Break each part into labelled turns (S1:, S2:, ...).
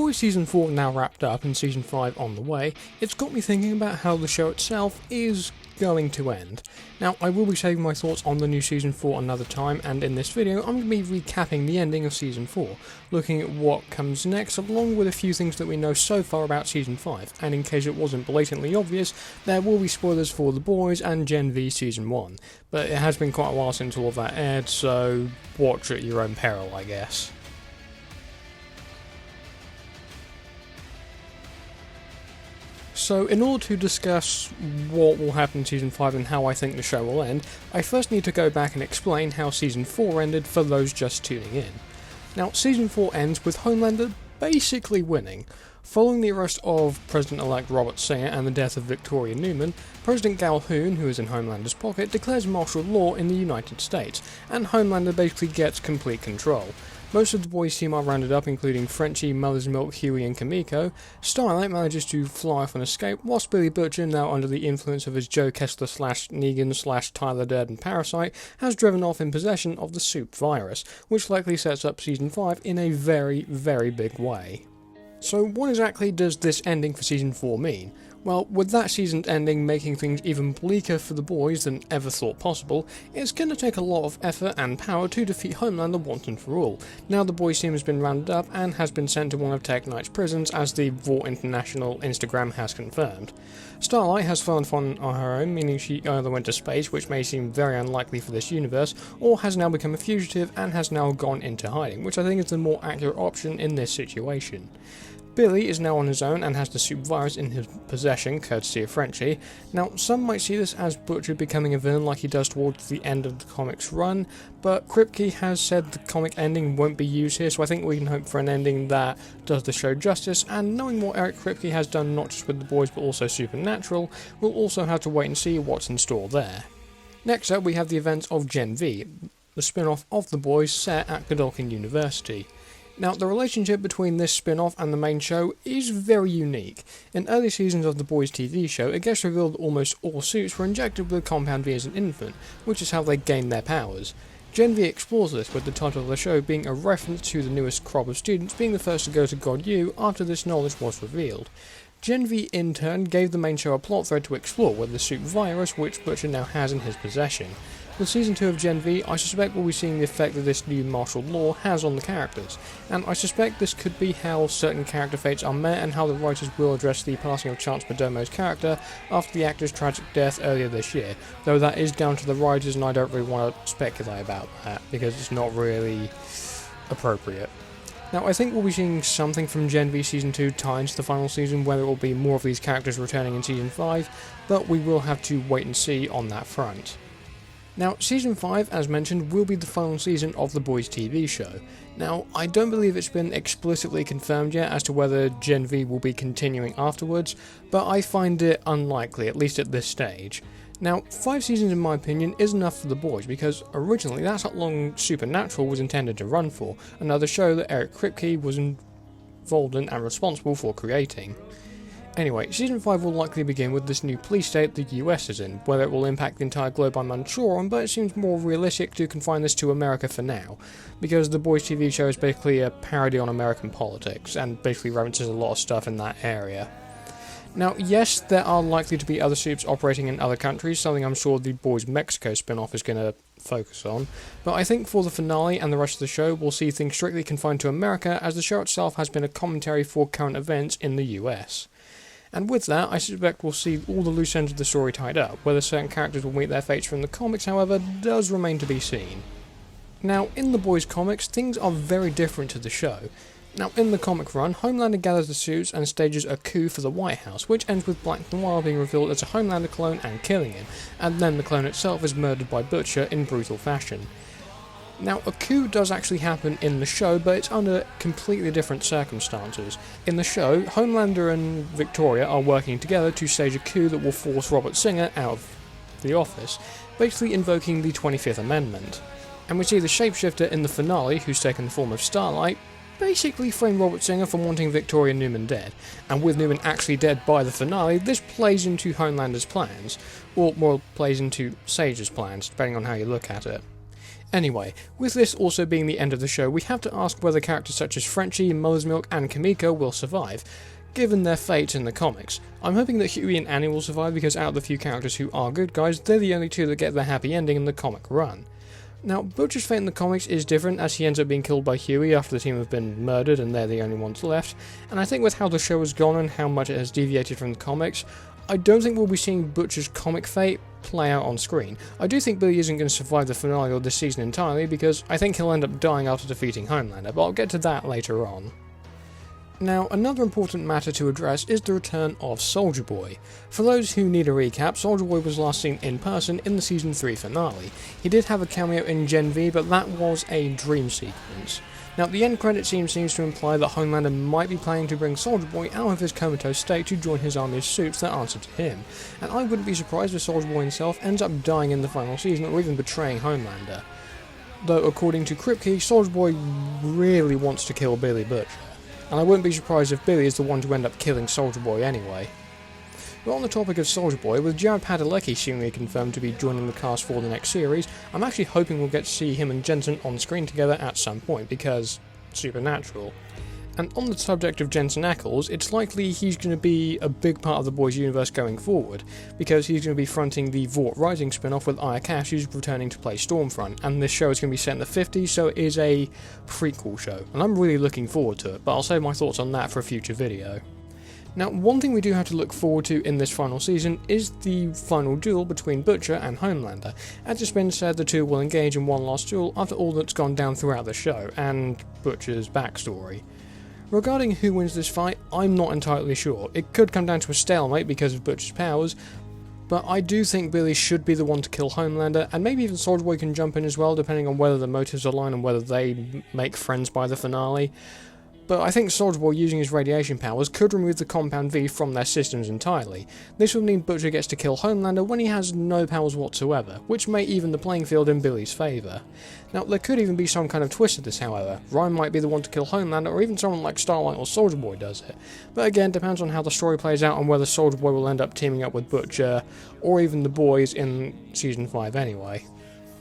S1: with Season 4 now wrapped up and Season 5 on the way, it's got me thinking about how the show itself is going to end. Now, I will be saving my thoughts on the new Season 4 another time, and in this video I'm going to be recapping the ending of Season 4, looking at what comes next, along with a few things that we know so far about Season 5, and in case it wasn't blatantly obvious, there will be spoilers for The Boys and Gen V Season 1, but it has been quite a while since all of that aired, so watch at your own peril, I guess. So in order to discuss what will happen in Season 5 and how I think the show will end, I first need to go back and explain how Season 4 ended for those just tuning in. Now, Season 4 ends with Homelander basically winning. Following the arrest of President-elect Robert Singer and the death of Victoria Newman, President Calhoun, who is in Homelander's pocket, declares martial law in the United States, and Homelander basically gets complete control. Most of the boys' team are rounded up, including Frenchie, Mother's Milk, Huey and Kimiko. Starlight manages to fly off and escape, whilst Billy Butcher, now under the influence of his Joe Kessler / Negan / Tyler Durden parasite, has driven off in possession of the soup virus, which likely sets up Season 5 in a very, very big way. So what exactly does this ending for Season 4 mean? Well, with that season's ending making things even bleaker for the boys than ever thought possible, it's going to take a lot of effort and power to defeat Homelander once and for all. Now the boys team has been rounded up and has been sent to one of Tech Knight's prisons, as the Vought International Instagram has confirmed. Starlight has flown fun on her own, meaning she either went to space, which may seem very unlikely for this universe, or has now become a fugitive and has now gone into hiding, which I think is the more accurate option in this situation. Billy is now on his own and has the soup virus in his possession, courtesy of Frenchie. Now, some might see this as Butcher becoming a villain like he does towards the end of the comic's run, but Kripke has said the comic ending won't be used here, so I think we can hope for an ending that does the show justice, and knowing what Eric Kripke has done not just with the boys but also Supernatural, we'll also have to wait and see what's in store there. Next up we have the events of Gen V, the spin-off of the boys set at Godolphin University. Now, the relationship between this spin-off and the main show is very unique. In early seasons of the Boys TV show, it gets revealed that almost all suits were injected with Compound V as an infant, which is how they gained their powers. Gen V explores this, with the title of the show being a reference to the newest crop of students being the first to go to God U after this knowledge was revealed. Gen V in turn gave the main show a plot thread to explore with the soup virus, which Butcher now has in his possession. With Season 2 of Gen V, I suspect we'll be seeing the effect that this new martial law has on the characters, and I suspect this could be how certain character fates are met and how the writers will address the passing of Chance Perdomo's character after the actor's tragic death earlier this year, though that is down to the writers and I don't really want to speculate about that, because it's not really appropriate. Now, I think we'll be seeing something from Gen V Season 2 tied into the final season, whether it will be more of these characters returning in Season 5, but we will have to wait and see on that front. Now, Season 5, as mentioned, will be the final season of the Boys TV show. Now, I don't believe it's been explicitly confirmed yet as to whether Gen V will be continuing afterwards, but I find it unlikely, at least at this stage. Now, 5 seasons in my opinion is enough for the boys, because originally that's how long Supernatural was intended to run for, another show that Eric Kripke was involved in and responsible for creating. Anyway, Season 5 will likely begin with this new police state the US is in. Whether it will impact the entire globe I'm unsure on, but it seems more realistic to confine this to America for now, because the Boys TV show is basically a parody on American politics, and basically references a lot of stuff in that area. Now, yes, there are likely to be other soups operating in other countries, something I'm sure the Boys Mexico spin-off is going to focus on, but I think for the finale and the rest of the show, we'll see things strictly confined to America, as the show itself has been a commentary for current events in the US. And with that, I suspect we'll see all the loose ends of the story tied up. Whether certain characters will meet their fates from the comics, however, does remain to be seen. Now, in the Boys comics, things are very different to the show. Now, in the comic run, Homelander gathers the suits and stages a coup for the White House, which ends with Black Noir being revealed as a Homelander clone and killing him, and then the clone itself is murdered by Butcher in brutal fashion. Now, a coup does actually happen in the show, but it's under completely different circumstances. In the show, Homelander and Victoria are working together to stage a coup that will force Robert Singer out of the office, basically invoking the 25th Amendment. And we see the shapeshifter in the finale, who's taken the form of Starlight, basically frame Robert Singer for wanting Victoria Newman dead, and with Newman actually dead by the finale, this plays into Homelander's plans, or more plays into Sage's plans, depending on how you look at it. Anyway, with this also being the end of the show, we have to ask whether characters such as Frenchie, Mother's Milk and Kimiko will survive, given their fates in the comics. I'm hoping that Huey and Annie will survive because out of the few characters who are good guys, they're the only two that get their happy ending in the comic run. Now, Butcher's fate in the comics is different, as he ends up being killed by Huey after the team have been murdered and they're the only ones left, and I think with how the show has gone and how much it has deviated from the comics, I don't think we'll be seeing Butcher's comic fate play out on screen. I do think Billy isn't going to survive the finale or this season entirely, because I think he'll end up dying after defeating Homelander, but I'll get to that later on. Now, another important matter to address is the return of Soulja Boy. For those who need a recap, Soulja Boy was last seen in person in the Season 3 finale. He did have a cameo in Gen V, but that was a dream sequence. Now, the end credit scene seems to imply that Homelander might be planning to bring Soulja Boy out of his comatose state to join his army of suits that answer to him, and I wouldn't be surprised if Soulja Boy himself ends up dying in the final season or even betraying Homelander. Though, according to Kripke, Soulja Boy really wants to kill Billy Butcher, and I wouldn't be surprised if Billy is the one to end up killing Soulja Boy anyway. But on the topic of Soulja Boy, with Jared Padalecki seemingly confirmed to be joining the cast for the next series, I'm actually hoping we'll get to see him and Jensen on screen together at some point, because supernatural. And on the subject of Jensen Ackles, it's likely he's going to be a big part of the Boys universe going forward, because he's going to be fronting the Vought Rising spin-off with Aya Cash, who's returning to play Stormfront, and this show is going to be set in the 50s, so it is a prequel show, and I'm really looking forward to it, but I'll save my thoughts on that for a future video. Now, one thing we do have to look forward to in this final season is the final duel between Butcher and Homelander. As it's been said, the two will engage in one last duel after all that's gone down throughout the show, and Butcher's backstory. Regarding who wins this fight, I'm not entirely sure. It could come down to a stalemate because of Butcher's powers, but I do think Billy should be the one to kill Homelander, and maybe even Soulja Boy can jump in as well, depending on whether the motives align and whether they make friends by the finale. But I think Soulja Boy using his radiation powers could remove the Compound V from their systems entirely. This would mean Butcher gets to kill Homelander when he has no powers whatsoever, which may even the playing field in Billy's favour. Now, there could even be some kind of twist to this, however. Ryan might be the one to kill Homelander, or even someone like Starlight or Soulja Boy does it. But again, depends on how the story plays out and whether Soulja Boy will end up teaming up with Butcher, or even the boys in Season 5 anyway.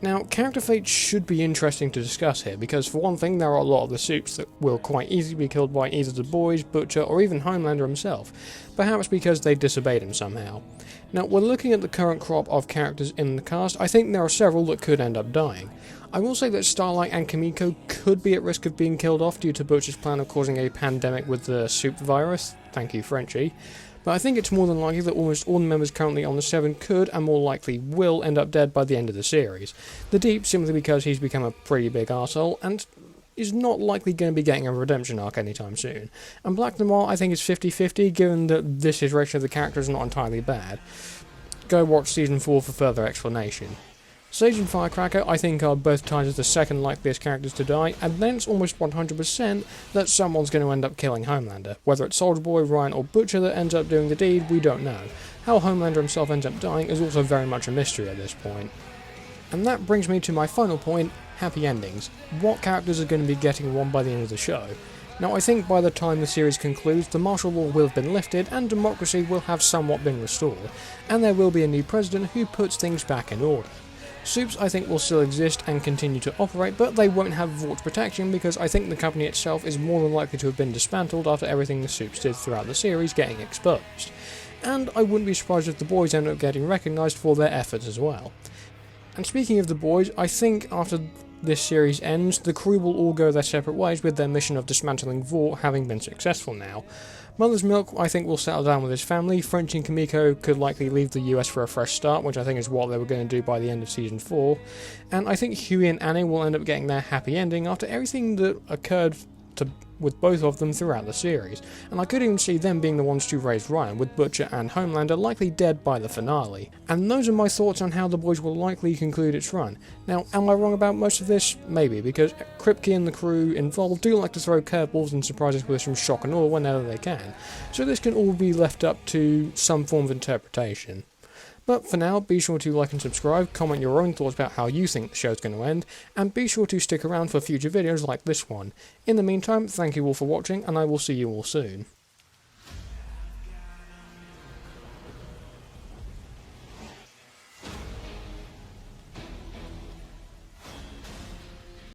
S1: Now, character fate should be interesting to discuss here, because for one thing, there are a lot of the suits that will quite easily be killed by either the boys, Butcher, or even Homelander himself, perhaps because they disobeyed him somehow. Now, when looking at the current crop of characters in the cast, I think there are several that could end up dying. I will say that Starlight and Kimiko could be at risk of being killed off due to Butcher's plan of causing a pandemic with the soup virus, thank you Frenchie. But I think it's more than likely that almost all the members currently on the Seven could, and more likely will, end up dead by the end of the series. The Deep simply because he's become a pretty big arsehole, and is not likely going to be getting a redemption arc anytime soon. And Black Noir I think is 50-50, given that this iteration of the character is not entirely bad. Go watch Season 4 for further explanation. Sage and Firecracker I think are both tied as the second likeliest characters to die, and then it's almost 100% that someone's going to end up killing Homelander. Whether it's Soulja Boy, Ryan or Butcher that ends up doing the deed, we don't know. How Homelander himself ends up dying is also very much a mystery at this point. And that brings me to my final point, happy endings. What characters are going to be getting one by the end of the show? Now I think by the time the series concludes, the martial law will have been lifted and democracy will have somewhat been restored, and there will be a new president who puts things back in order. Soups I think will still exist and continue to operate, but they won't have Vault protection because I think the company itself is more than likely to have been dismantled after everything the Soups did throughout the series getting exposed. And I wouldn't be surprised if the boys end up getting recognised for their efforts as well. And speaking of the boys, I think after this series ends, the crew will all go their separate ways with their mission of dismantling Vought having been successful now. Mother's Milk I think will settle down with his family, Frenchie and Kimiko could likely leave the US for a fresh start, which I think is what they were going to do by the end of Season 4, and I think Huey and Annie will end up getting their happy ending after everything that occurred with both of them throughout the series, and I could even see them being the ones to raise Ryan, with Butcher and Homelander likely dead by the finale. And those are my thoughts on how The Boys will likely conclude its run. Now, am I wrong about most of this? Maybe, because Kripke and the crew involved do like to throw curveballs and surprise us with some shock and awe whenever they can, so this can all be left up to some form of interpretation. But for now, be sure to like and subscribe, comment your own thoughts about how you think the show's going to end, and be sure to stick around for future videos like this one. In the meantime, thank you all for watching, and I will see you all soon.